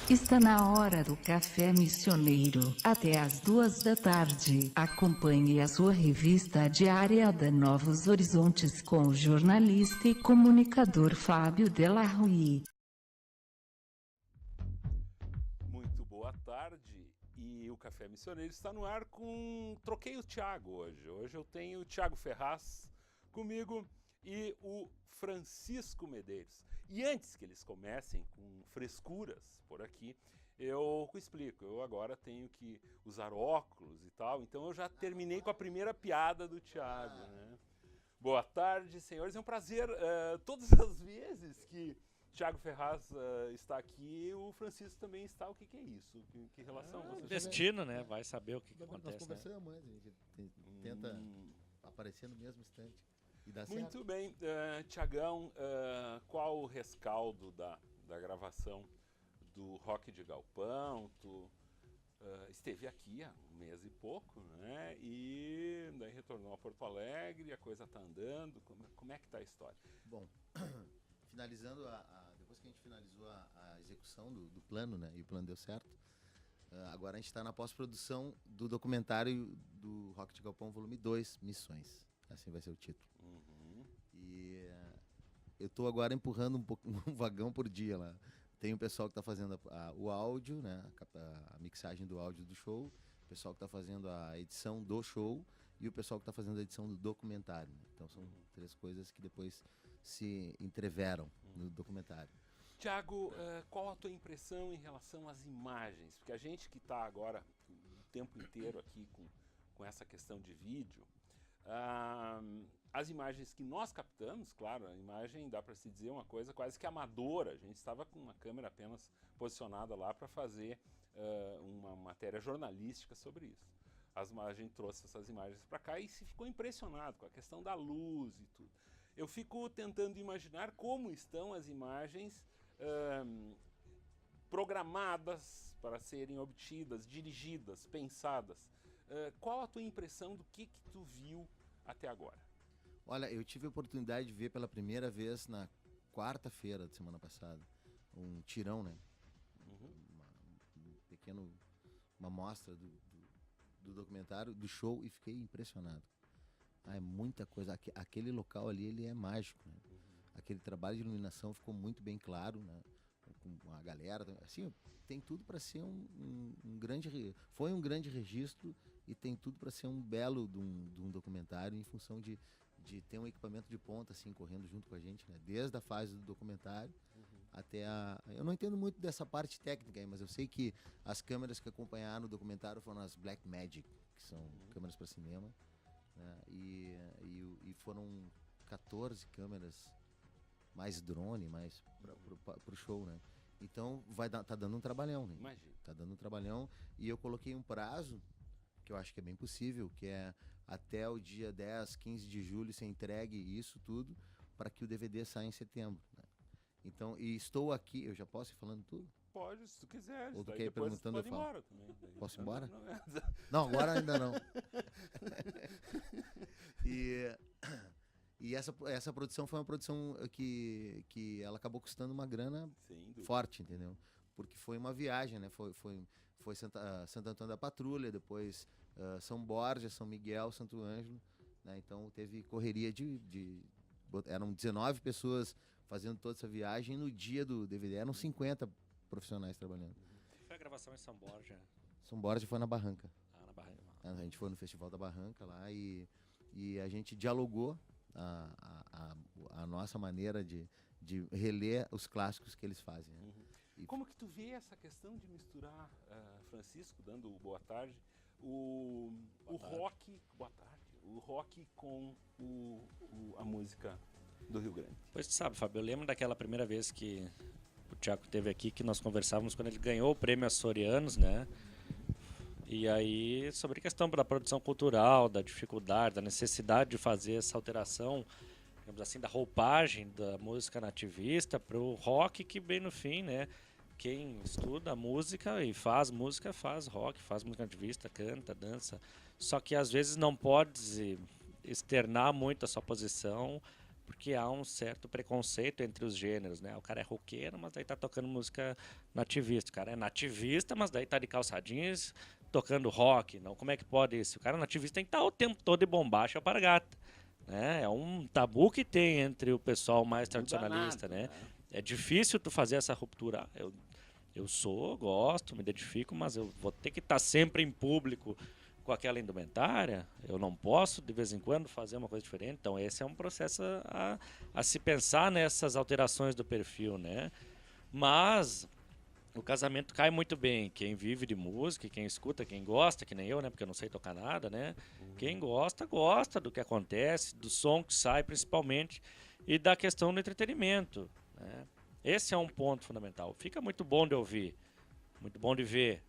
Está na hora do Café Missioneiro, até às 14h. Acompanhe a sua revista diária da Novos Horizontes com o jornalista e comunicador Fábio Della Rui. Muito boa tarde, e o Café Missioneiro está no ar com... Troquei o Thiago hoje. Hoje eu tenho o Thiago Ferraz comigo e o Francisco Medeiros. E antes que eles comecem com frescuras por aqui, eu explico. Eu agora tenho que usar óculos e tal, então eu já terminei com a primeira piada do Thiago, né? Boa tarde, senhores. É um prazer. Todas as vezes que Thiago Ferraz está aqui, o Francisco também está. O que é isso? Que relação vocês Destino, né? Vai saber o que Nós acontece, né? conversamos antes, a gente tenta aparecer no mesmo instante e dá Muito certo. bem. Tiagão, qual o rescaldo da gravação do Rock de Galpão? Tu esteve aqui há um mês e pouco, né? E daí retornou a Porto Alegre, a coisa tá andando. Como é que tá a história? Bom, finalizando, depois que a gente finalizou a execução do plano, né? E o plano deu certo, agora a gente está na pós-produção do documentário do Rock de Galpão Volume 2, Missões. Assim vai ser o título. E eu estou agora empurrando um vagão por dia lá. Tem o pessoal que está fazendo o áudio, né, a mixagem do áudio do show, o pessoal que está fazendo a edição do show e o pessoal que está fazendo a edição do documentário. Né? Então são três coisas que depois se entreveram no documentário. Tiago, qual a tua impressão em relação às imagens? Porque a gente que está agora o tempo inteiro aqui com essa questão de vídeo, as imagens que nós captamos, claro, a imagem dá para se dizer uma coisa quase que amadora. A gente estava com uma câmera apenas posicionada lá para fazer uma matéria jornalística sobre isso. A gente trouxe essas imagens para cá e se ficou impressionado com a questão da luz e tudo. Eu fico tentando imaginar como estão as imagens programadas para serem obtidas, dirigidas, pensadas. Qual a tua impressão do que tu viu até agora? Olha, eu tive a oportunidade de ver pela primeira vez na quarta-feira da semana passada um tirão, né? Uma mostra do documentário, do show, e fiquei impressionado. É muita coisa. Aquele local ali, ele é mágico, né? Aquele trabalho de iluminação ficou muito bem claro, né? Com a galera, assim, tem tudo para ser um grande... Foi um grande registro e tem tudo para ser um belo de um documentário, em função de ter um equipamento de ponta, assim, correndo junto com a gente, né? Desde a fase do documentário até a... Eu não entendo muito dessa parte técnica aí, mas eu sei que as câmeras que acompanharam o documentário foram as Blackmagic, que são câmeras para cinema, né? E foram 14 câmeras, mais drone, mais pro show, né? Então tá dando um trabalhão, né? Imagina. Tá dando um trabalhão, e eu coloquei um prazo que eu acho que é bem possível, que é até o dia 10, 15 de julho ser entregue isso tudo, para que o DVD saia em setembro, né? Então, e estou aqui, eu já posso ir falando tudo? Pode, se tu quiser. Ou tu Daí quer ir depois perguntando, pode eu ir falo. embora também. Posso ir embora? Não, Não, agora ainda não. E essa produção foi uma produção que ela acabou custando uma grana forte, entendeu? Porque foi uma viagem, né? Foi Santo Antônio da Patrulha, depois São Borja, São Miguel, Santo Ângelo, né? Então teve correria eram 19 pessoas fazendo toda essa viagem, e no dia do DVD eram 50 profissionais trabalhando. Foi a gravação em São Borja? São Borja foi na Barranca. Na Barranca. A gente foi no Festival da Barranca lá e a gente dialogou a nossa maneira de reler os clássicos que eles fazem, né? Como que tu vê essa questão de misturar, Francisco, dando boa tarde, o rock, boa tarde, o rock com a música do Rio Grande? Pois tu sabe, Fábio, eu lembro daquela primeira vez que o Thiago esteve aqui, que nós conversávamos quando ele ganhou o prêmio Açorianos, né? E aí, sobre a questão da produção cultural, da dificuldade, da necessidade de fazer essa alteração, digamos assim, da roupagem da música nativista para o rock, que bem no fim, né? Quem estuda música e faz música, faz rock, faz música nativista, canta, dança. Só que às vezes não pode externar muito a sua posição porque há um certo preconceito entre os gêneros, né? O cara é roqueiro, mas daí tá tocando música nativista. O cara é nativista, mas daí tá de calça jeans tocando rock. Não, como é que pode isso? O cara nativista tem que estar o tempo todo de bombacha para gata, né? É um tabu que tem entre o pessoal mais tradicionalista, né? É difícil tu fazer essa ruptura. Eu gosto, me identifico, mas eu vou ter que estar sempre em público com aquela indumentária. Eu não posso, de vez em quando, fazer uma coisa diferente. Então, esse é um processo a se pensar nessas alterações do perfil, né? Mas o casamento cai muito bem. Quem vive de música, quem escuta, quem gosta, que nem eu, né? Porque eu não sei tocar nada, né? Quem gosta, gosta do que acontece, do som que sai, principalmente, e da questão do entretenimento, né? Esse é um ponto fundamental. Fica muito bom de ouvir, muito bom de ver.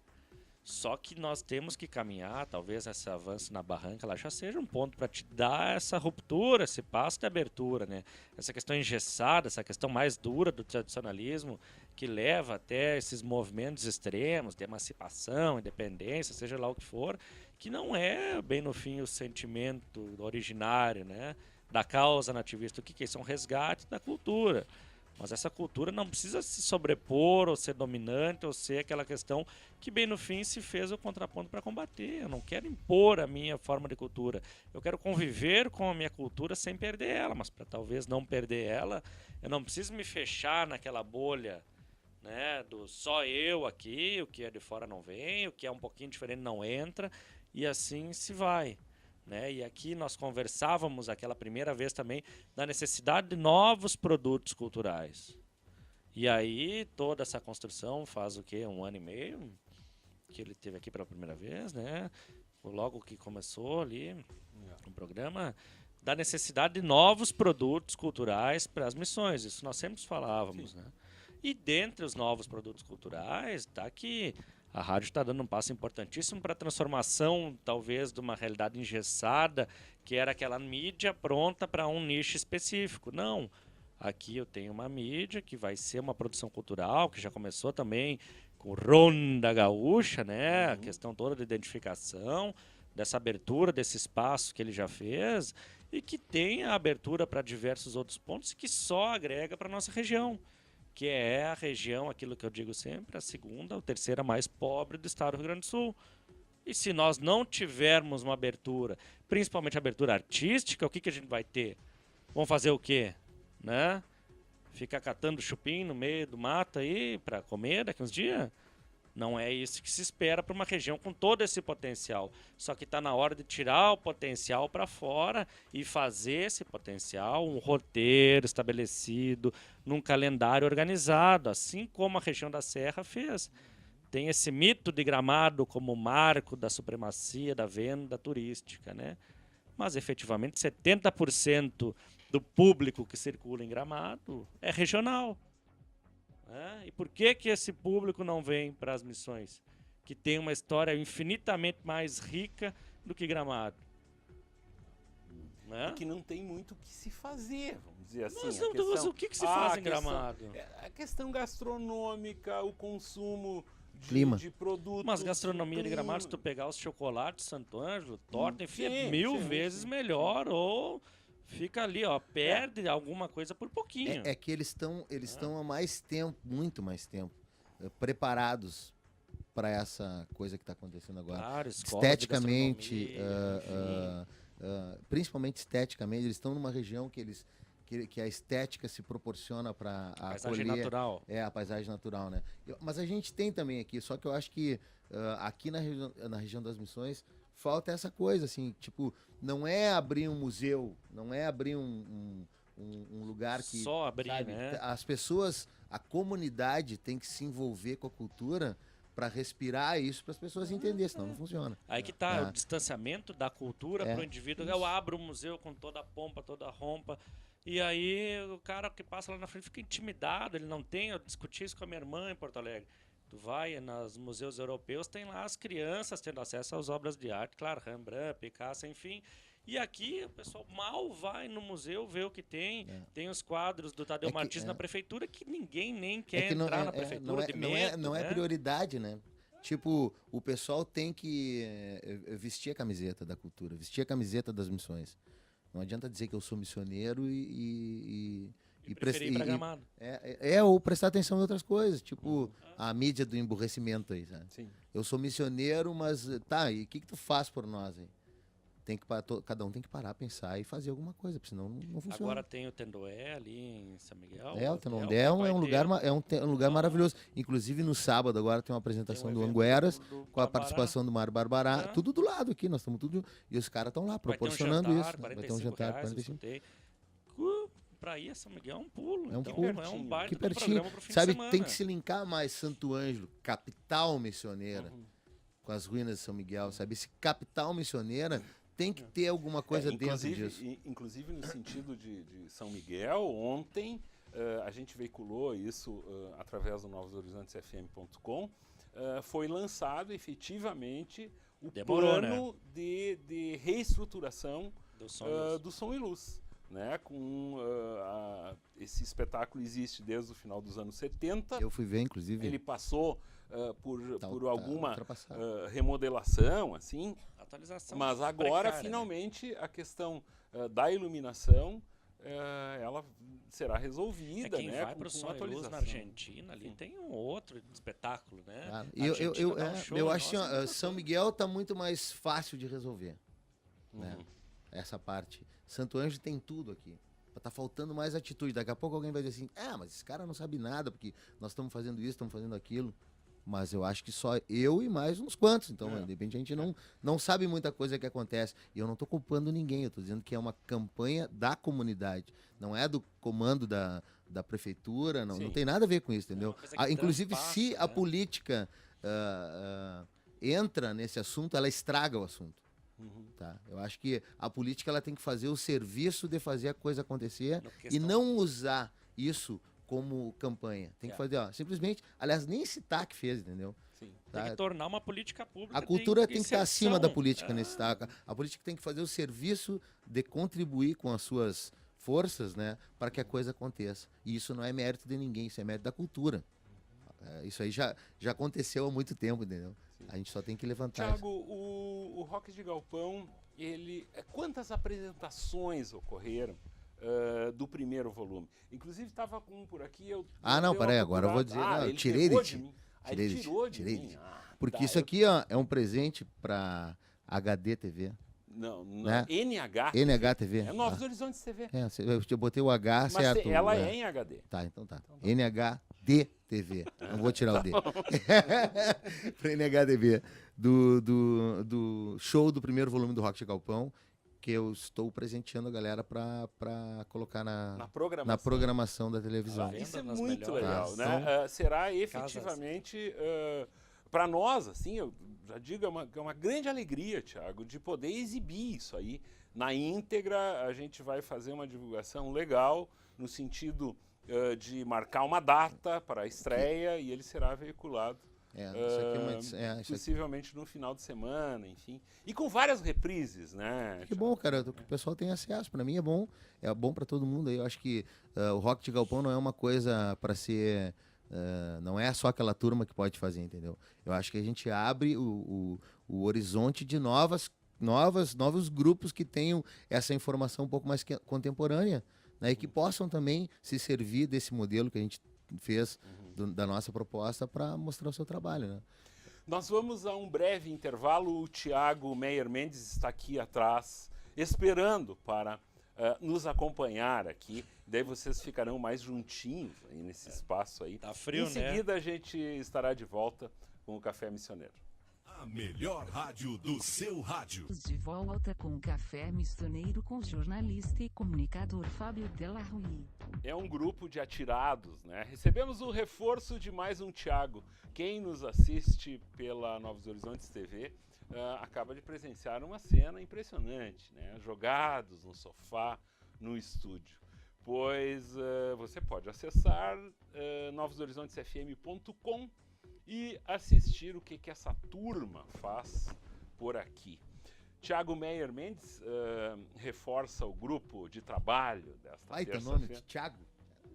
Só que nós temos que caminhar, talvez esse avanço na barranca ela já seja um ponto para te dar essa ruptura, esse passo de abertura, né? Essa questão engessada, essa questão mais dura do tradicionalismo, que leva até esses movimentos extremos de emancipação, independência, seja lá o que for, que não é, bem no fim, o sentimento originário, né, da causa nativista. O que é isso? É um resgate da cultura. Mas essa cultura não precisa se sobrepor ou ser dominante ou ser aquela questão que bem no fim se fez o contraponto para combater. Eu não quero impor a minha forma de cultura. Eu quero conviver com a minha cultura sem perder ela. Mas para talvez não perder ela, eu não preciso me fechar naquela bolha, né, do só eu aqui, o que é de fora não vem, o que é um pouquinho diferente não entra, e assim se vai. Né? E aqui nós conversávamos aquela primeira vez também da necessidade de novos produtos culturais. E aí toda essa construção faz o quê? 1 ano e meio que ele esteve aqui pela primeira vez, né? Logo que começou ali o programa, da necessidade de novos produtos culturais para as missões. Isso nós sempre falávamos, né? E dentre os novos produtos culturais está que a rádio está dando um passo importantíssimo para a transformação, talvez, de uma realidade engessada, que era aquela mídia pronta para um nicho específico. Não. Aqui eu tenho uma mídia que vai ser uma produção cultural, que já começou também com Ronda Gaúcha, né? A questão toda de identificação, dessa abertura, desse espaço que ele já fez, e que tem a abertura para diversos outros pontos que só agrega para a nossa região, que é a região, aquilo que eu digo sempre, a segunda ou terceira mais pobre do estado do Rio Grande do Sul. E se nós não tivermos uma abertura, principalmente abertura artística, o que a gente vai ter? Vamos fazer o quê? Né? Ficar catando chupim no meio do mato aí para comer daqui uns dias? Não é isso que se espera para uma região com todo esse potencial. Só que está na hora de tirar o potencial para fora e fazer esse potencial um roteiro estabelecido, num calendário organizado, assim como a região da Serra fez. Tem esse mito de Gramado como marco da supremacia da venda turística, né? Mas efetivamente 70% do público que circula em Gramado é regional. E por que esse público não vem para as missões? Que tem uma história infinitamente mais rica do que Gramado. É que não tem muito o que se fazer, vamos dizer assim. Mas o que se faz em Gramado? A questão gastronômica, o consumo de produtos. Mas gastronomia de Gramado, se tu pegar os chocolates Santo Ângelo, torta, enfim, é mil vezes melhor, ou fica ali, ó, perde alguma coisa por pouquinho. É que eles estão há mais tempo, muito mais tempo, preparados para essa coisa que está acontecendo agora. Claro, esteticamente, principalmente esteticamente, eles estão numa região que a estética se proporciona para a paisagem natural. É, a paisagem natural, né? Mas a gente tem também aqui, só que eu acho que aqui na região das Missões falta essa coisa, assim, tipo, não é abrir um museu, não é abrir um lugar que... Só abrir, sabe, né? As pessoas, a comunidade tem que se envolver com a cultura para respirar isso, para as pessoas entenderem, senão não funciona. Aí que tá, o distanciamento da cultura para o indivíduo. Eu abro o museu com toda a pompa, toda a rompa, e aí o cara que passa lá na frente fica intimidado, ele não tem... Eu discuti isso com a minha irmã em Porto Alegre. Tu vai nos museus europeus, tem lá as crianças tendo acesso às obras de arte, claro, Rembrandt, Picasso, enfim. E aqui o pessoal mal vai no museu ver o que tem. Tem os quadros do Tadeu Martins na prefeitura que ninguém nem quer entrar na prefeitura de medo. Não é prioridade, né? Tipo, o pessoal tem que vestir a camiseta da cultura, vestir a camiseta das missões. Não adianta dizer que eu sou missioneiro e preferir ir pra Gramado. ou prestar atenção em outras coisas, tipo a mídia do emburrecimento aí, sabe? Sim. Eu sou missioneiro, mas tá, e o que tu faz por nós aí? Cada um tem que parar, pensar e fazer alguma coisa, porque senão não funciona. Agora tem o Tendoé ali em São Miguel. O Tenondé é um lugar maravilhoso. Inclusive no sábado agora tem uma apresentação do evento Angueras, do com a Barbará. participação do Mário Barbará, É. tudo do lado aqui, nós estamos tudo, e os caras estão lá Vai ter proporcionando um jantar, isso. Vai ter um 45 jantar, reais, eu 45. escutei. Pra ir a São Miguel é um pulo. É um então pulo. é um baita Que de um pertinho. programa pro fim Sabe, de semana. tem que se linkar mais Santo Ângelo, capital missioneira, com as ruínas de São Miguel, sabe? Esse capital missioneira tem que ter alguma coisa dentro disso. Inclusive no sentido de São Miguel, ontem a gente veiculou isso através do novosHorizontesFM.com, foi lançado efetivamente o Demorou, plano de reestruturação do Som e Luz. do Som e Luz. Né? Esse espetáculo existe desde o final dos anos 70. Eu fui ver, inclusive. Ele passou por alguma ultrapassado. Remodelação, assim, Atualização mas agora, precária, finalmente, a questão da iluminação ela será resolvida, quem né? vai para o Som e Luz na Argentina, ali tem um outro espetáculo, né? Ah, Argentina dá um show, eu acho nossa, assim, ó, São Miguel está muito mais fácil de resolver, né? Uhum. Essa parte. Santo Ângelo tem tudo aqui. Tá faltando mais atitude. Daqui a pouco alguém vai dizer assim, mas esse cara não sabe nada, porque nós estamos fazendo isso, estamos fazendo aquilo. Mas eu acho que só eu e mais uns quantos. Então, de repente, a gente não sabe muita coisa que acontece. E eu não estou culpando ninguém. Eu estou dizendo que é uma campanha da comunidade. Não é do comando da prefeitura. Não tem nada a ver com isso, entendeu? Inclusive, se a política entra nesse assunto, ela estraga o assunto. Tá? Eu acho que a política ela tem que fazer o serviço de fazer a coisa acontecer e não usar isso como campanha. Tem que fazer, simplesmente, aliás, nem esse TAC fez, entendeu? Sim. Tá? Tem que tornar uma política pública. A cultura tem que estar inserção. acima da política nesse TAC. A política tem que fazer o serviço de contribuir com as suas forças, né, para que a coisa aconteça. E isso não é mérito de ninguém, isso é mérito da cultura. Isso aí já aconteceu há muito tempo, entendeu? A gente só tem que levantar. Thiago, o Rock de Galpão, quantas apresentações ocorreram do primeiro volume? Inclusive estava com um por aqui. Peraí, agora eu vou dizer. Eu tirei de ti. Tirei de ti. Porque isso aqui é um presente para HD TV. Não, né? NH TV. É Novos Horizontes TV. Eu botei o H mas certo. Ela é em HD. Tá, então tá. NHD TV. Não vou tirar o D. Para NHDV. Do show do primeiro volume do Rock de Galpão, que eu estou presenteando a galera para colocar na programação da televisão. Isso é muito legal, né? Então, será efetivamente, para nós, assim, eu já digo, é uma grande alegria, Thiago, de poder exibir isso aí. Na íntegra, a gente vai fazer uma divulgação legal, no sentido de marcar uma data para a estreia, e ele será veiculado. Possivelmente no final de semana, enfim. E com várias reprises, né? Que bom, cara, que o pessoal tem acesso. Para mim é bom para todo mundo. Eu acho que o Rock de Galpão não é uma coisa para ser... não é só aquela turma que pode fazer, entendeu? Eu acho que a gente abre o horizonte de novos grupos que tenham essa informação um pouco mais contemporânea, né? E que possam também se servir desse modelo que a gente fez da nossa proposta para mostrar o seu trabalho, né? Nós vamos a um breve intervalo. O Thiago Meyer Mendes está aqui atrás, esperando para nos acompanhar aqui. Daí vocês ficarão mais juntinhos aí nesse espaço aí. Tá frio, em seguida, a gente estará de volta com o Café Missioneiro. A melhor rádio do seu rádio. De volta com o Café Missioneiro com o jornalista e comunicador Fábio Della Rui. É um grupo de atirados, né? Recebemos o reforço de mais um Thiago. Quem nos assiste pela Novos Horizontes TV acaba de presenciar uma cena impressionante, né? Jogados no sofá, no estúdio. Pois você pode acessar novosHorizontesFM.com e assistir o que essa turma faz por aqui. Thiago Meyer Mendes reforça o grupo de trabalho desta terça-feira. Nome de Thiago?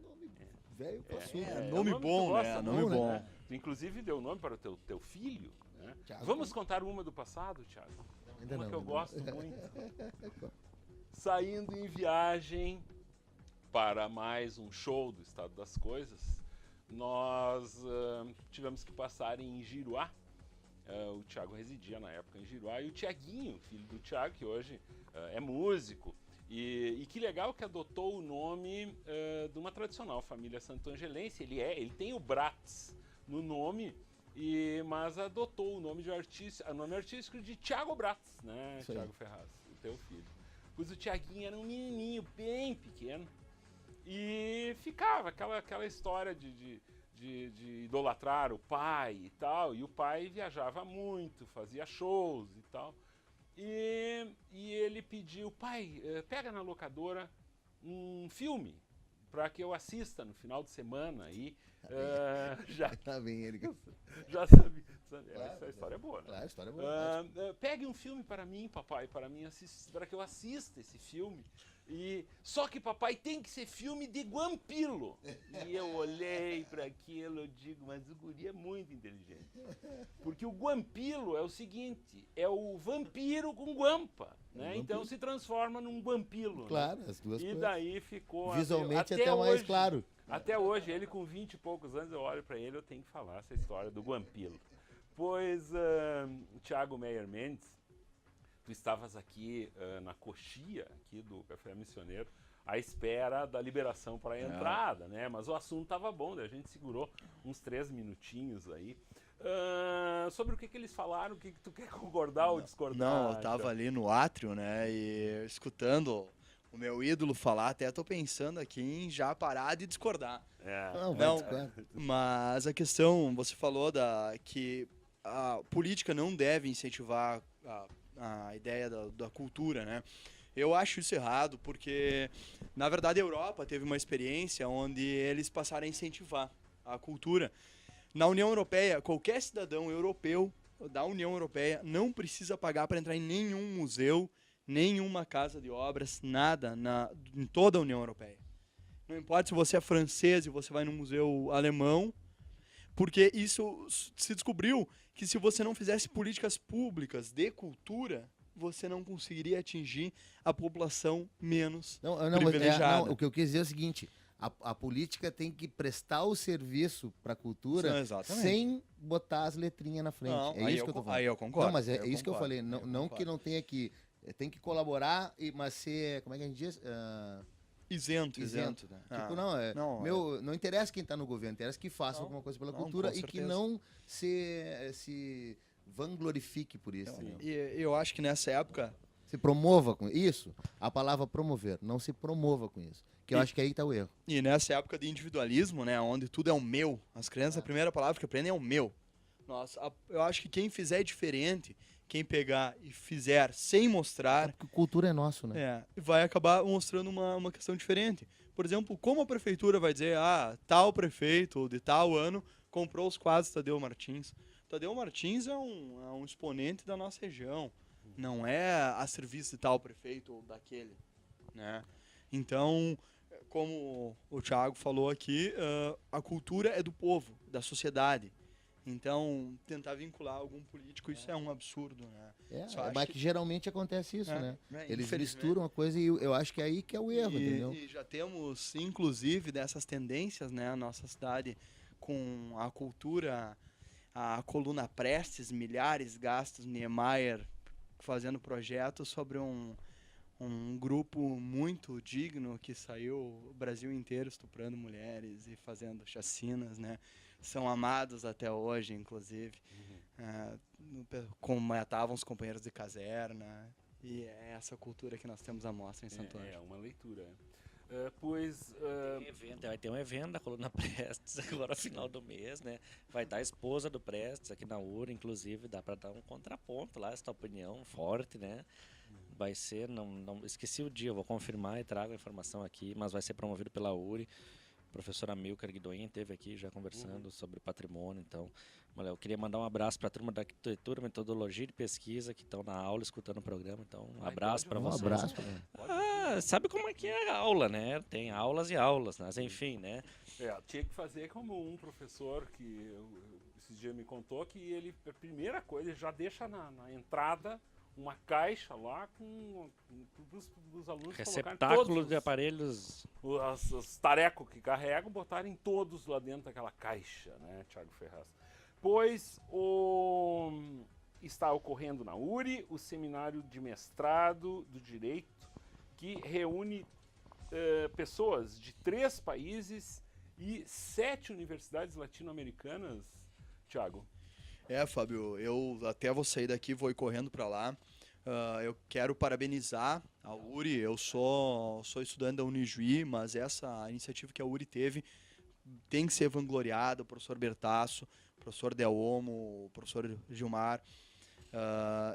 Nome velho passou. Nome bom, né? Nome bom. Né? Inclusive deu nome para o teu filho. Né? Vamos contar uma do passado, Thiago? Ainda uma não, que eu gosto muito. saindo em viagem para mais um show do Estado das Coisas, nós tivemos que passar em Giruá. O Thiago residia na época em Giruá, e o Tiaguinho, filho do Thiago, que hoje é músico, e que legal que adotou o nome de uma tradicional família santo-angelense. Ele tem o Bratz no nome, mas adotou o nome artístico de Thiago Bratz, né? Thiago Ferraz, o teu filho. Pois o Tiaguinho era um menininho bem pequeno e ficava aquela história de idolatrar o pai e tal, e o pai viajava muito, fazia shows e tal, e ele pediu: pai, pega na locadora um filme para que eu assista no final de semana. E já sabia. Essa história é boa, né? Claro, a história é boa. Pegue um filme para mim, papai, para que eu assista esse filme. Só que, papai, tem que ser filme de Guampilo. E eu olhei para aquilo e digo: mas o guri é muito inteligente. Porque o Guampilo é o seguinte: é o vampiro com guampa, né? Então se transforma num Guampilo. Claro, né? As duas coisas. E daí ficou... Visualmente até mais claro. Até hoje, ele com 20 e poucos anos, eu olho para ele, eu tenho que falar essa história do Guampilo. Pois, Thiago Meyer Mendes, tu estavas aqui na coxia aqui do Café Missioneiro, à espera da liberação para a entrada, né? Mas o assunto estava bom, daí a gente segurou uns 3 minutinhos aí. Sobre o que eles falaram, o que tu quer concordar ou discordar? Não, eu tava ali no átrio, né, e escutando o meu ídolo falar, até tô pensando aqui em já parar de discordar. Não, mas a questão, você falou que a política não deve incentivar a ideia da cultura, né? Eu acho isso errado, porque, na verdade, a Europa teve uma experiência onde eles passaram a incentivar a cultura. Na União Europeia, qualquer cidadão europeu da União Europeia não precisa pagar para entrar em nenhum museu, nenhuma casa de obras, nada em toda a União Europeia. Não importa se você é francês e você vai num museu alemão, porque isso se descobriu que se você não fizesse políticas públicas de cultura, você não conseguiria atingir a população menos privilegiada. O que eu quis dizer é o seguinte: a política tem que prestar o serviço para a cultura sem botar as letrinhas na frente. Não, é isso que eu tô falando. Aí eu concordo. Não, mas é isso que eu falei. Não que não tenha que... Tem que colaborar, mas ser... Como é que a gente diz? Isento. Né? Tipo, não interessa quem está no governo, interessa que faça alguma coisa pela cultura e que não se vanglorifique por isso. E eu acho que nessa época... Se promova com isso, a palavra promover, não se promova com isso. Que eu acho que aí está o erro. E nessa época de individualismo, né, onde tudo é o meu, as crianças, a primeira palavra que aprendem é o meu. Eu acho que quem fizer diferente, quem pegar e fizer sem mostrar... Porque cultura é nosso, né? Vai acabar mostrando uma questão diferente. Por exemplo, como a prefeitura vai dizer, tal prefeito de tal ano comprou os quadros Tadeu Martins. Tadeu Martins é um exponente da nossa região. Não é a serviço de tal prefeito ou daquele, né? Então, como o Thiago falou aqui, a cultura é do povo, da sociedade. Então, tentar vincular algum político, isso é um absurdo, né? Mas que geralmente acontece isso, né? Eles misturam a coisa e eu acho que é aí que é o erro, entendeu? E já temos, inclusive, dessas tendências, né? A nossa cidade com a cultura, a coluna Prestes, milhares gastos, Niemeyer fazendo projetos sobre um grupo muito digno que saiu o Brasil inteiro estuprando mulheres e fazendo chacinas, né? São amados até hoje, inclusive. Como matavam os companheiros de caserna. E é essa cultura que nós temos à mostra em Santo Ângelo. É uma leitura. Vai ter um evento da Coluna Prestes agora, final do mês, né? Vai dar a esposa do Prestes aqui na URA, inclusive, dá para dar um contraponto lá, essa opinião forte, né? Vai ser, não esqueci o dia, eu vou confirmar e trago a informação aqui, mas vai ser promovido pela URI. A professora Milker Guidoin esteve aqui já conversando sobre patrimônio, então... Eu queria mandar um abraço para a turma da arquitetura, metodologia de pesquisa que estão na aula escutando o programa. Então, um abraço para vocês. Um abraço. Sabe como é que é a aula, né? Tem aulas e aulas, mas enfim, né? Tinha que fazer como um professor que esses dias me contou que ele, a primeira coisa, ele já deixa na entrada uma caixa lá com os alunos Receptáculo de aparelhos. os tarecos que carregam, botarem todos lá dentro daquela caixa, né, Thiago Ferraz? Pois está ocorrendo na URI o seminário de mestrado do direito, que reúne pessoas de 3 países e 7 universidades latino-americanas, Thiago. Fábio, eu até vou sair daqui, vou ir correndo para lá. Eu quero parabenizar a URI. Eu sou estudante da Unijuí, mas essa iniciativa que a URI teve tem que ser vangloriada. O professor Bertasso, o professor Delhomo, o professor Gilmar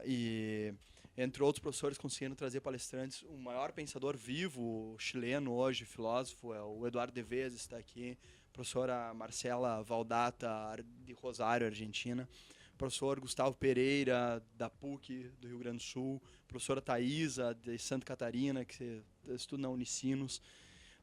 e entre outros professores conseguindo trazer palestrantes. O maior pensador vivo chileno hoje, filósofo, é o Eduardo Devez, está aqui. Professora Marcela Valdata, de Rosário, Argentina. Professor Gustavo Pereira, da PUC, do Rio Grande do Sul. Professora Thaisa, de Santa Catarina, que estuda na Unicinos.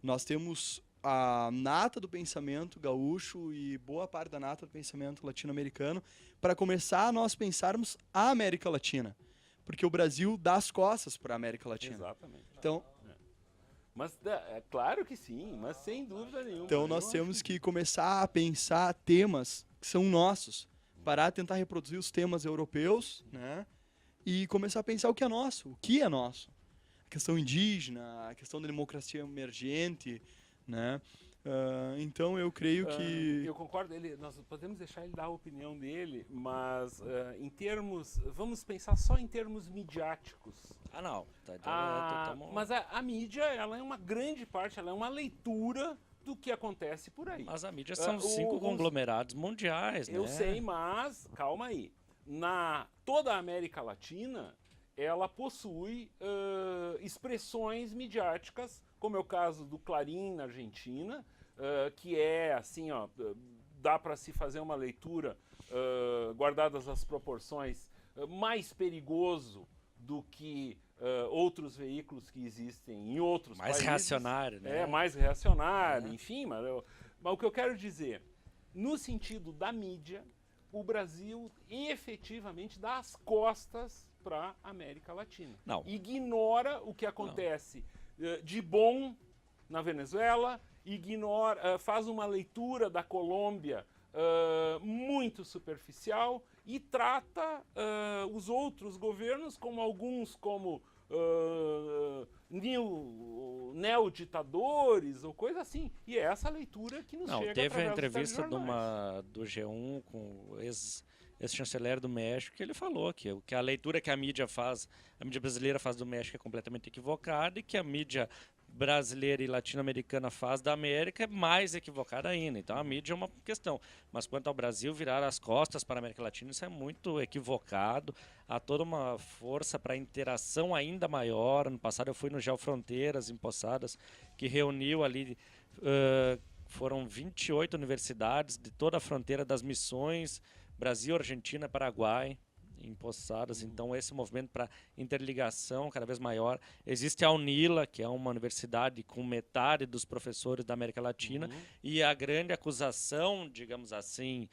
Nós temos a nata do pensamento gaúcho e boa parte da nata do pensamento latino-americano para começar nós pensarmos a América Latina. Porque o Brasil dá as costas para a América Latina. Exatamente. Então, mas é claro que sim, mas sem dúvida nenhuma. então nós temos que começar a pensar temas que são nossos, parar de tentar reproduzir os temas europeus, né? E começar a pensar o que é nosso, o que é nosso. A questão indígena, a questão da democracia emergente, né? Então eu creio que... Eu concordo, nós podemos deixar ele dar a opinião dele, mas em termos... Vamos pensar só em termos midiáticos. Não. Mas a mídia, ela é uma grande parte, ela é uma leitura do que acontece por aí. Mas a mídia são 5 conglomerados mundiais, né? Eu sei, mas calma aí. Toda a América Latina, ela possui expressões midiáticas, como é o caso do Clarim na Argentina, que é assim, ó, dá para se fazer uma leitura, guardadas as proporções, mais perigoso do que outros veículos que existem em outros países. Mais reacionário, né? Mais reacionário, enfim. Mas o que eu quero dizer, no sentido da mídia, o Brasil efetivamente dá as costas para a América Latina. Ignora o que acontece de bom na Venezuela, faz uma leitura da Colômbia muito superficial e trata os outros governos como neoditadores ou coisa assim. E é essa leitura que nos chega teve a através entrevista dos do G1 com o ex-chanceler do México, que ele falou que a leitura que a mídia brasileira faz do México é completamente equivocada e que a mídia brasileira e latino-americana faz da América é mais equivocada ainda. Então a mídia é uma questão. Mas quanto ao Brasil virar as costas para a América Latina, isso é muito equivocado. Há toda uma força para interação ainda maior. No passado eu fui no Geofronteiras, em Poçadas, que reuniu ali... foram 28 universidades de toda a fronteira das missões, Brasil, Argentina, Paraguai, em Poçadas. Então esse movimento para interligação cada vez maior. Existe a UNILA, que é uma universidade com metade dos professores da América Latina, e a grande acusação, digamos assim,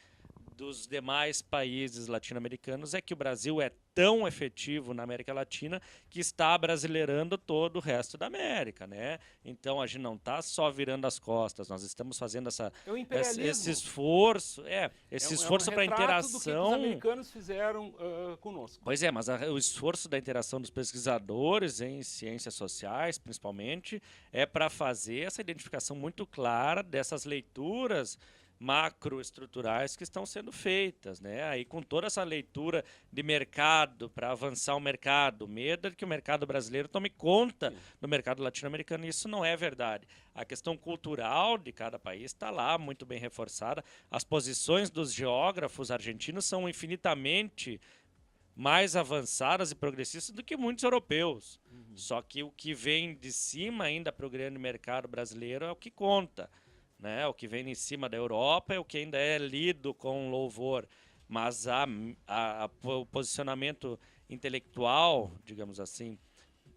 dos demais países latino-americanos é que o Brasil é tão efetivo na América Latina que está brasileirando todo o resto da América, né? Então a gente não está só virando as costas, nós estamos fazendo esse esforço, esforço para interação. Do que os americanos fizeram conosco. Pois é, mas o esforço da interação dos pesquisadores em ciências sociais, principalmente, é para fazer essa identificação muito clara dessas leituras macroestruturais que estão sendo feitas, né? Aí com toda essa leitura de mercado para avançar o mercado, medo de que o mercado brasileiro tome conta do mercado latino-americano. Isso não é verdade. A questão cultural de cada país está lá muito bem reforçada. As posições dos geógrafos argentinos são infinitamente mais avançadas e progressistas do que muitos europeus. Só que o que vem de cima ainda para o grande mercado brasileiro é o que conta. Né? O que vem em cima da Europa é o que ainda é lido com louvor, mas o posicionamento intelectual, digamos assim,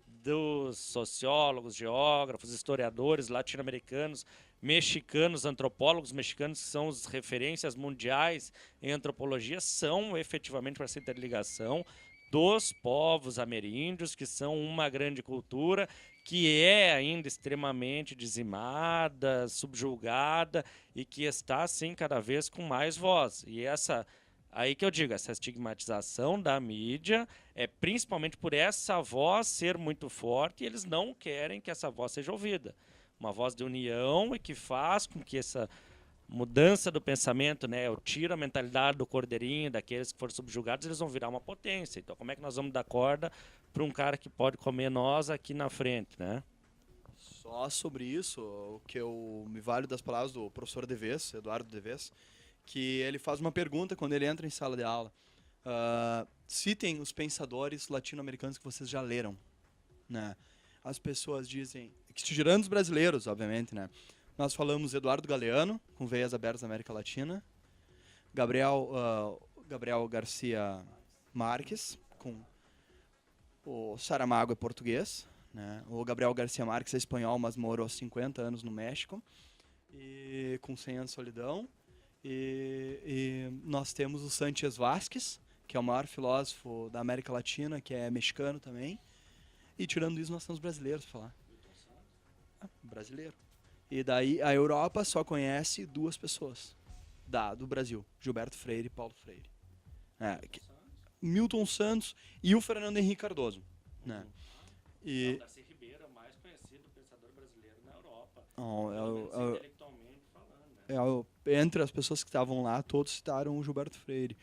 dos sociólogos, geógrafos, historiadores latino-americanos, mexicanos, antropólogos mexicanos, que são as referências mundiais em antropologia, são efetivamente para essa interligação, dos povos ameríndios, que são uma grande cultura, que é ainda extremamente dizimada, subjugada e que está, sim, cada vez com mais voz. E aí que eu digo, essa estigmatização da mídia é principalmente por essa voz ser muito forte e eles não querem que essa voz seja ouvida. Uma voz de união e que faz com que essa mudança do pensamento, né? Eu tiro a mentalidade do cordeirinho, daqueles que foram subjugados, eles vão virar uma potência. Então, como é que nós vamos dar corda para um cara que pode comer nós aqui na frente, né? Só sobre isso, o que eu me valho das palavras do professor Deves, Eduardo Deves, que ele faz uma pergunta quando ele entra em sala de aula. Citem os pensadores latino-americanos que vocês já leram, né? As pessoas dizem, tirando os brasileiros, obviamente, né? Nós falamos Eduardo Galeano, com Veias Abertas na América Latina, Gabriel Garcia Marques, com o Saramago é português, né? O Gabriel Garcia Marques é espanhol, mas morou 50 anos no México, e com 100 anos de solidão. E nós temos o Sánchez Vázquez, que é o maior filósofo da América Latina, que é mexicano também. E tirando isso, nós temos brasileiros para falar. Brasileiro. E daí a Europa só conhece duas pessoas do Brasil, Gilberto Freire e Paulo Freire. Milton Santos e o Fernando Henrique Cardoso. Né? E Darcy Ribeiro é o mais conhecido pensador brasileiro na Europa. Intelectualmente falando, né? Entre as pessoas que estavam lá, todos citaram o Gilberto Freire.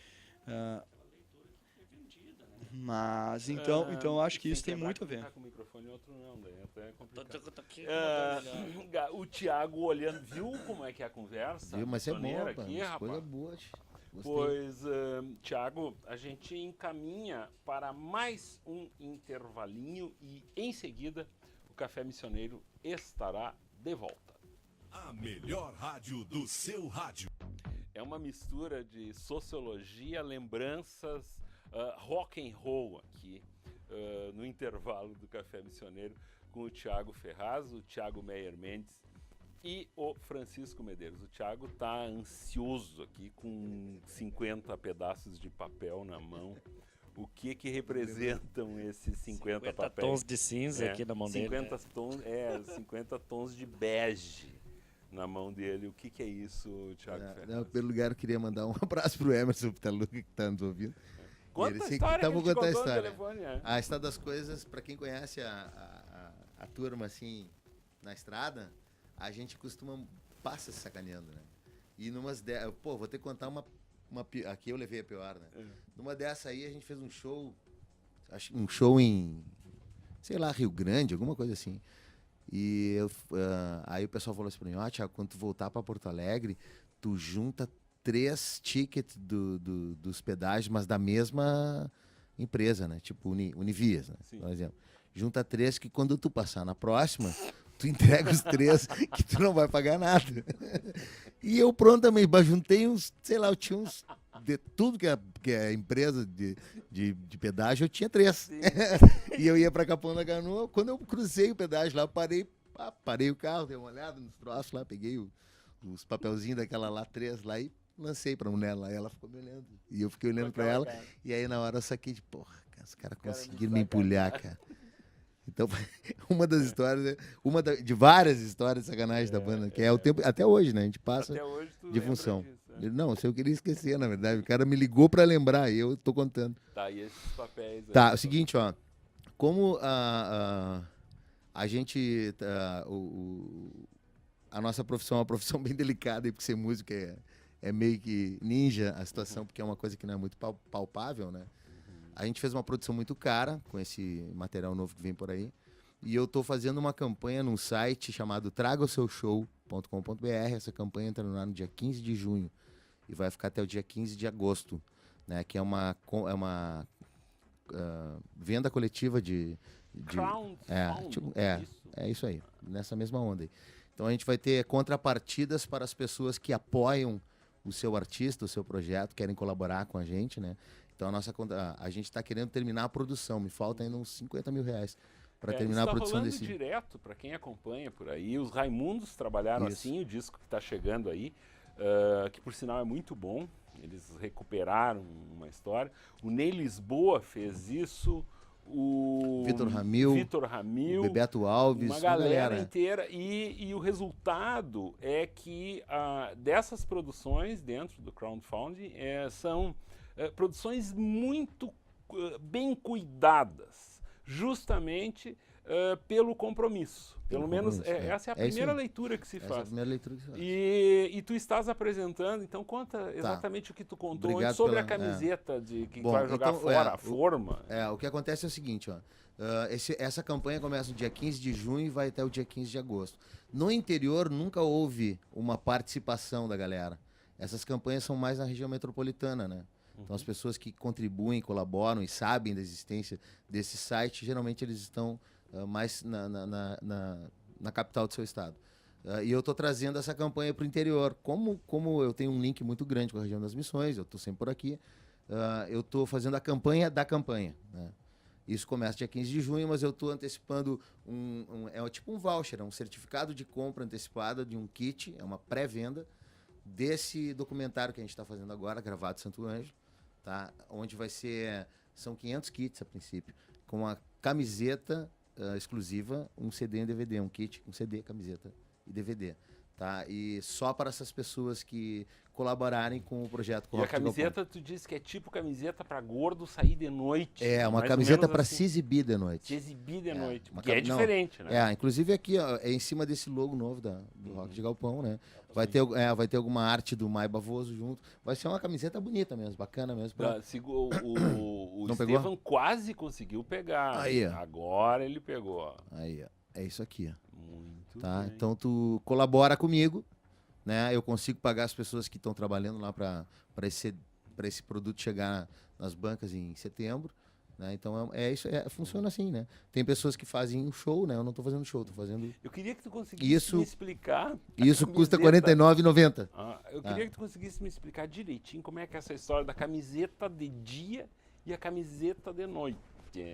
Mas então eu acho que isso tem muito a ver. Com o microfone e outro não, daí até é complicado. Tô O Thiago olhando, viu como é que é a conversa? Viu? Mas é bom, Soneira rapaz. aqui, Coisa rapaz. boa. Gostei. Pois, Thiago, a gente encaminha para mais um intervalinho e em seguida o Café Missioneiro estará de volta. A melhor rádio do seu rádio. É uma mistura de sociologia, lembranças, rock and roll aqui no intervalo do Café Missioneiro com o Thiago Ferraz, o Thiago Meyer Mendes e o Francisco Medeiros. O Thiago está ansioso aqui com 50 pedaços de papel na mão. O que representam esses 50 papéis? tons de cinza aqui na mão 50 dele. Tons, 50 tons de bege na mão dele. O que é isso, Thiago Ferraz? Não, pelo lugar, eu queria mandar um abraço pro Emerson Pitaluca, que está nos ouvindo. Conta a história que vou ele te contar a contou no história. telefone. A Estrada das Coisas, para quem conhece a turma assim, na estrada, a gente costuma passa se sacaneando, né? E numas vou ter que contar uma aqui eu levei a pior, né? Numa dessa aí a gente fez um show em, sei lá, Rio Grande, alguma coisa assim. E aí o pessoal falou assim pra mim, Thiago, quando tu voltar para Porto Alegre, tu junta 3 tickets dos pedágios, mas da mesma empresa, né? Tipo Univias, né? Por exemplo. Junta 3 que quando tu passar na próxima, tu entrega os 3 que tu não vai pagar nada. E eu pronto também, juntei uns, sei lá, eu tinha uns, de tudo que é empresa de pedágio, eu tinha 3. E eu ia pra Capão da Canoa, quando eu cruzei o pedágio lá, parei o carro, dei uma olhada nos troços lá, peguei os papelzinhos daquela lá, 3 lá e lancei pra mulher lá, e ela ficou me olhando. E eu fiquei olhando pra ela, e aí na hora eu saquei de, porra, cara, os caras conseguiram me empulhar, cara. Então, uma das histórias, de várias histórias de sacanagem da banda, que é o tempo, até hoje, né? A gente passa de função. Disso, Não, eu queria esquecer, na verdade. O cara me ligou pra lembrar, e eu tô contando. Tá, e esses papéis... Tá, é o seguinte, ó. Como a gente... a nossa profissão é uma profissão bem delicada, e porque ser músico é meio que ninja a situação, porque é uma coisa que não é muito palpável, né? A gente fez uma produção muito cara com esse material novo que vem por aí. E eu estou fazendo uma campanha num site chamado tragaoseuShow.com.br. Essa campanha entra no ar no dia 15 de junho e vai ficar até o dia 15 de agosto, né? Que é uma venda coletiva de é isso aí, nessa mesma onda aí. Então a gente vai ter contrapartidas para as pessoas que apoiam o seu artista, o seu projeto, querem colaborar com a gente, né? Então a gente está querendo terminar a produção. Me falta ainda uns 50 mil reais para terminar a produção desse. Direto, para quem acompanha por aí. Os Raimundos trabalharam assim, o disco que está chegando aí, que por sinal é muito bom. Eles recuperaram uma história. O Ney Lisboa fez isso. O Vitor Ramil, o Bebeto Alves, uma galera inteira. E o resultado é que dessas produções dentro do crowdfunding são produções muito bem cuidadas, justamente pelo compromisso. Pelo menos essa é a primeira leitura que se faz. É a primeira leitura que se faz. E tu estás apresentando, então conta exatamente o que tu contou antes sobre a camiseta de que vai jogar fora, a forma. O que acontece é o seguinte, ó. Essa campanha começa no dia 15 de junho e vai até o dia 15 de agosto. No interior nunca houve uma participação da galera. Essas campanhas são mais na região metropolitana, né? Então as pessoas que contribuem, colaboram e sabem da existência desse site, geralmente eles estão mais na capital do seu estado. E eu estou trazendo essa campanha para o interior. Como eu tenho um link muito grande com a região das Missões, eu estou sempre por aqui, eu estou fazendo a campanha da campanha, né? Isso começa dia 15 de junho, mas eu estou antecipando tipo um voucher, um certificado de compra antecipada de um kit, é uma pré-venda desse documentário que a gente está fazendo agora, gravado em Santo Ângelo, tá? Onde são 500 kits a princípio, com a camiseta exclusiva, um CD e um DVD, um kit, um CD, camiseta e DVD, tá? E só para essas pessoas que colaborarem com o projeto. E a camiseta, tu disse que é tipo camiseta para gordo sair de noite. É, uma camiseta para se exibir de noite. Se exibir de noite, porque é diferente, né? Inclusive aqui, ó, é em cima desse logo novo do Rock de Galpão, né? Vai ter alguma arte do Mai Bavoso junto. Vai ser uma camiseta bonita mesmo, bacana mesmo. O Estevam quase conseguiu pegar. Aí, ó. Agora ele pegou, ó. Aí, ó. É isso aqui, ó. Muito tá? bem. Então tu colabora comigo, né? Eu consigo pagar as pessoas que estão trabalhando lá para esse produto chegar nas bancas em setembro, né? Então funciona assim, né? Tem pessoas que fazem um show, né? Eu não estou fazendo show, estou fazendo. Eu queria que tu conseguisse me explicar. Isso custa R$ 49,90. Eu queria que tu conseguisse me explicar direitinho como é que é essa história da camiseta de dia e a camiseta de noite.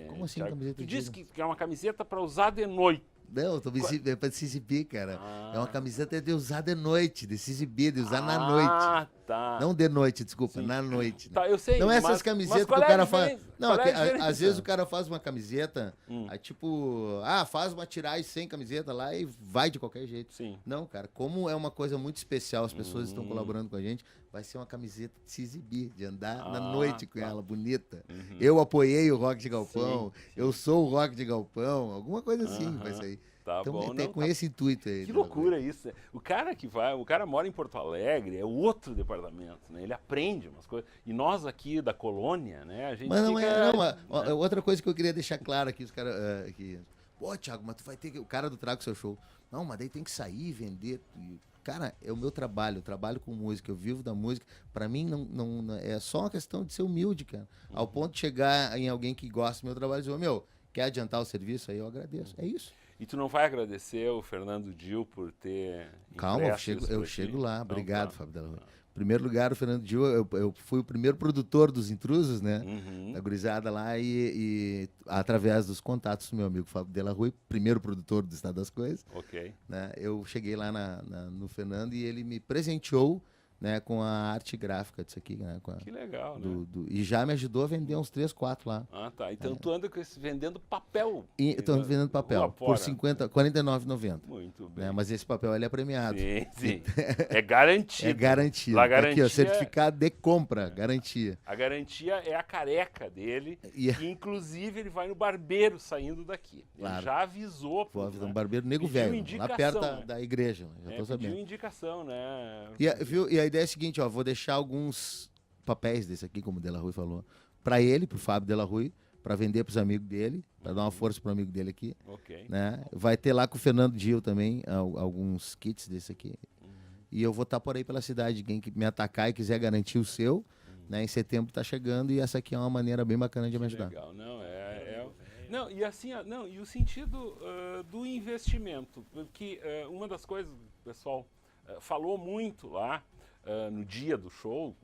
Como assim, camiseta de dia? Tu disse que é uma camiseta para usar de noite. Não, é pra se exibir, cara. É uma camiseta de usar de noite, de se exibir, de usar na noite. Tá. Não de noite, desculpa, na noite. Né? Tá, eu sei. Não é essas camisetas que o cara faz. Não, às vezes o cara faz uma camiseta, aí tipo, faz uma tiragem sem camiseta lá e vai de qualquer jeito. Sim. Não, cara, como é uma coisa muito especial, as pessoas estão colaborando com a gente, vai ser uma camiseta de se exibir, de andar na noite com ela, bonita. Eu apoiei o Rock de Galpão, eu sou o Rock de Galpão, alguma coisa assim vai sair. Tá então, bom, com esse intuito aí. Que loucura isso. O cara mora em Porto Alegre, é outro departamento, né? Ele aprende umas coisas. E nós aqui da colônia, né? A gente outra coisa que eu queria deixar claro aqui, os caras... Pô, Thiago, mas tu vai ter que... O cara do Trago Seu Show. Não, mas daí tem que sair, vender... Cara, é o meu trabalho, eu trabalho com música, eu vivo da música. Pra mim, não é só uma questão de ser humilde, cara. Ao ponto de chegar em alguém que gosta do meu trabalho e dizer, quer adiantar o serviço? Aí eu agradeço. É isso. E tu não vai agradecer o Fernando Dil por ter... Calma, eu chego lá. Obrigado, Fábio Della Rui. Em primeiro lugar, o Fernando Dil, eu fui o primeiro produtor dos Intrusos, né? Da gurizada lá e através dos contatos do meu amigo Fábio Della Rui, primeiro produtor do Estado das Coisas. Ok. Né? Eu cheguei lá no Fernando e ele me presenteou, né, com a arte gráfica disso aqui, né? Que legal, né? E já me ajudou a vender uns 3, 4 lá. Tá. Então tu anda vendendo papel. Estou vendendo papel por R$ 49,90. Muito bem. Né? Mas esse papel ele é premiado. Sim. É garantido. É garantido. Aqui, ó, certificado de compra, garantia. A garantia é a careca dele, e inclusive ele vai no barbeiro saindo daqui. Claro. Ele já avisou. Um barbeiro nego velho, lá perto da igreja. Já tô sabendo. Pediu indicação, né? E a ideia é a seguinte, ó, vou deixar alguns papéis desse aqui, como o Della Rui falou, para ele, pro Fábio Della Rui, para vender pros amigos dele, para dar uma força pro amigo dele aqui. Ok. Né? Vai ter lá com o Fernando Dil também alguns kits desse aqui. E eu vou estar por aí pela cidade, quem me atacar e quiser garantir o seu, né? Em setembro tá chegando e essa aqui é uma maneira bem bacana de me ajudar. Legal, não, e assim, e o sentido do investimento, porque uma das coisas que o pessoal falou muito lá, no dia do show,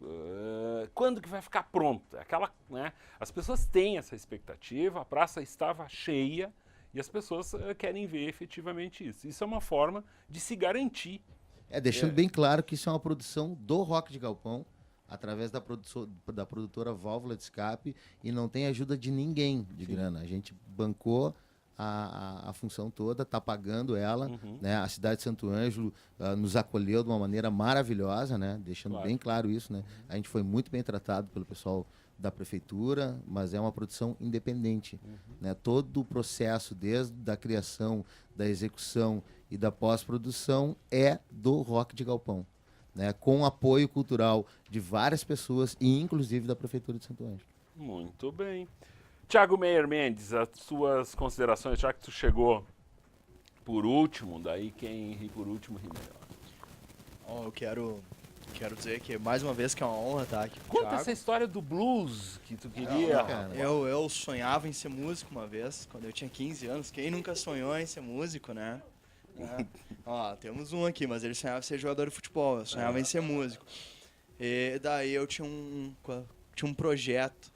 quando que vai ficar pronta? Né? As pessoas têm essa expectativa, a praça estava cheia e as pessoas querem ver efetivamente isso. Isso é uma forma de se garantir. Deixando bem claro que isso é uma produção do Rock de Galpão. através da produtora Válvula de Escape, e não tem ajuda de ninguém de grana. A gente bancou a função toda, está pagando ela, né? A cidade de Santo Ângelo nos acolheu de uma maneira maravilhosa, né? Deixando bem claro isso, né? A gente foi muito bem tratado pelo pessoal da prefeitura, mas é uma produção independente, né? Todo o processo, desde a criação, da execução e da pós-produção, é do Rock de Galpão, né? Com apoio cultural de várias pessoas e inclusive da prefeitura de Santo Ângelo. Muito bem. Thiago Meyer Mendes, as suas considerações, já que tu chegou por último, daí quem ri por último ri melhor. Eu quero dizer que, mais uma vez, que é uma honra estar aqui com o Conta Thiago. essa história do blues que tu queria. cara. Eu sonhava em ser músico uma vez, quando eu tinha 15 anos. Quem nunca sonhou em ser músico, né? Temos um aqui, mas ele sonhava em ser jogador de futebol, eu sonhava em ser músico. E daí eu tinha um projeto,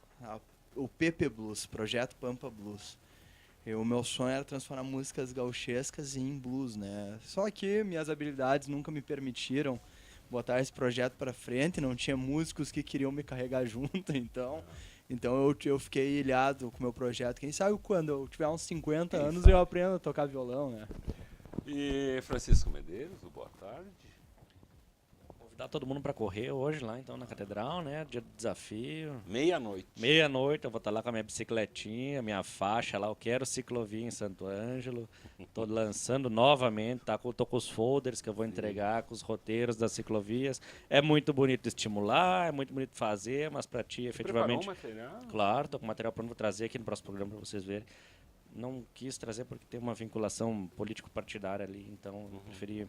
o PP Blues, Projeto Pampa Blues. E o meu sonho era transformar músicas gauchescas em blues, né? Só que minhas habilidades nunca me permitiram botar esse projeto para frente, não tinha músicos que queriam me carregar junto, então eu fiquei ilhado com o meu projeto. Quem sabe quando eu tiver uns 50 anos eu aprendo a tocar violão, né? E Francisco Medeiros, boa tarde. Convidar todo mundo para correr hoje lá, então, na Catedral, né? Dia do desafio. Meia-noite. Meia-noite, eu vou estar lá com a minha bicicletinha, minha faixa lá. Eu quero ciclovia em Santo Ângelo. Tô lançando novamente, tô com os folders que eu vou entregar, com os roteiros das ciclovias. É muito bonito estimular, é muito bonito fazer, mas para ti, efetivamente... Preparou o material? Claro, tô com material pronto, vou trazer aqui no próximo programa para vocês verem. Não quis trazer porque tem uma vinculação político-partidária ali, então eu preferi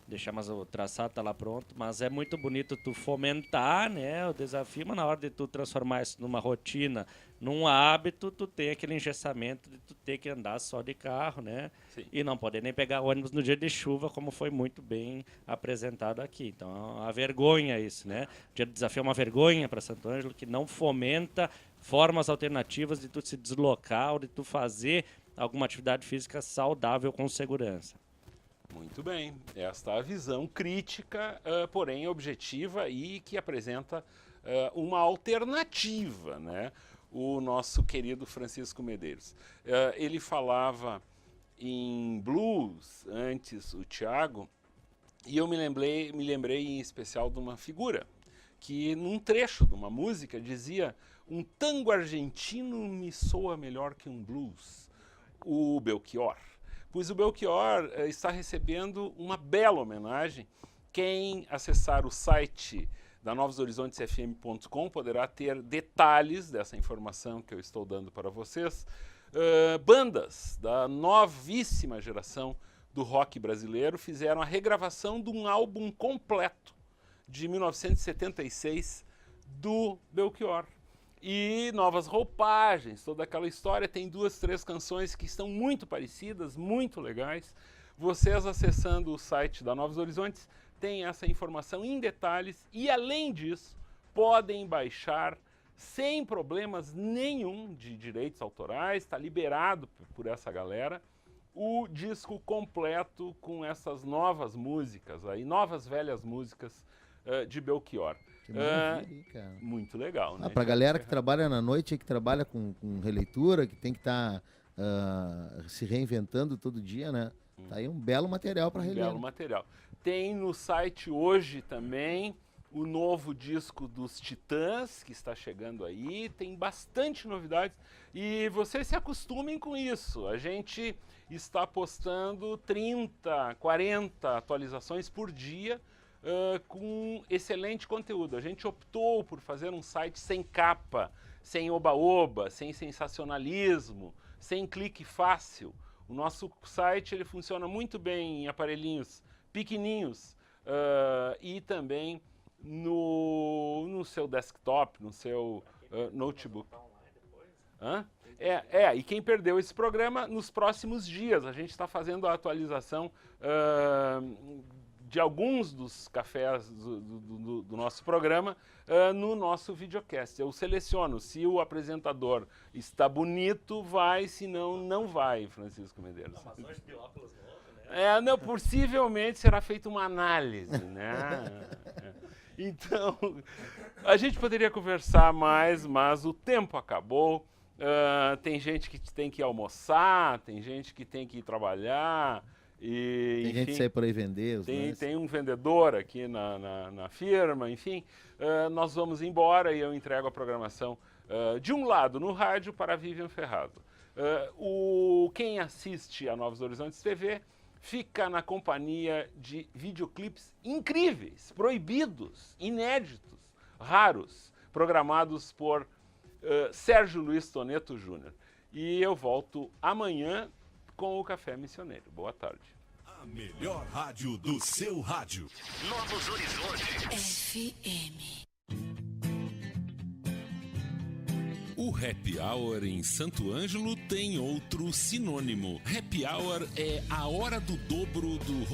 deixar, mas o traçado tá lá pronto. Mas é muito bonito tu fomentar, né, o desafio, mas na hora de tu transformar isso numa rotina, num hábito, tu tem aquele engessamento de tu ter que andar só de carro, né? Sim. E não poder nem pegar ônibus no dia de chuva, como foi muito bem apresentado aqui. Então é uma vergonha isso, né? O dia do desafio é uma vergonha para Santo Ângelo, que não fomenta formas alternativas de tu se deslocar ou de tu fazer alguma atividade física saudável com segurança. Muito bem. Esta é a visão crítica, porém objetiva e que apresenta uma alternativa, né? O nosso querido Francisco Medeiros. Ele falava em blues antes, o Thiago, e eu me lembrei em especial de uma figura que num trecho de uma música dizia: um tango argentino me soa melhor que um blues, o Belchior. Pois o Belchior está recebendo uma bela homenagem. Quem acessar o site da novosHorizontesFM.com poderá ter detalhes dessa informação que eu estou dando para vocês. Bandas da novíssima geração do rock brasileiro fizeram a regravação de um álbum completo de 1976 do Belchior. E novas roupagens, toda aquela história. Tem 2, 3 canções que estão muito parecidas, muito legais. Vocês acessando o site da Novos Horizontes têm essa informação em detalhes e, além disso, podem baixar sem problemas nenhum de direitos autorais, está liberado por essa galera, o disco completo com essas novas músicas, aí, novas velhas músicas de Belchior. Que maravilha, cara. Muito legal, né? Pra galera que trabalha na noite, que trabalha com releitura, que tem que estar se reinventando todo dia, né? Tá aí um belo material para reler. Belo material. Tem no site hoje também o novo disco dos Titãs, que está chegando aí. Tem bastante novidades e vocês se acostumem com isso. A gente está postando 30, 40 atualizações por dia, com excelente conteúdo. A gente optou por fazer um site sem capa, sem oba-oba, sem sensacionalismo, sem clique fácil. O nosso site ele funciona muito bem em aparelhinhos pequeninhos e também no seu desktop, no seu notebook. E quem perdeu esse programa, nos próximos dias, a gente está fazendo a atualização de alguns dos cafés do nosso programa no nosso videocast. Eu seleciono, se o apresentador está bonito, vai, se não, não vai, Francisco Medeiros. Mas hoje de óculos novo, né? Possivelmente será feita uma análise, né? Então, a gente poderia conversar mais, mas o tempo acabou. Tem gente que tem que almoçar, tem gente que tem que ir trabalhar. E, Tem enfim, gente que sai por aí vender os lances. tem um vendedor aqui na firma, enfim. Nós vamos embora e eu entrego a programação de um lado no rádio para a Vivian Ferrado. Quem assiste a Novos Horizontes TV fica na companhia de videoclipes incríveis, proibidos, inéditos, raros, programados por Sérgio Luiz Toneto Júnior. E eu volto amanhã com o Café Missioneiro. Boa tarde. A melhor rádio do seu rádio. Novos Horizontes FM. O Happy Hour em Santo Ângelo tem outro sinônimo. Happy Hour é a hora do dobro do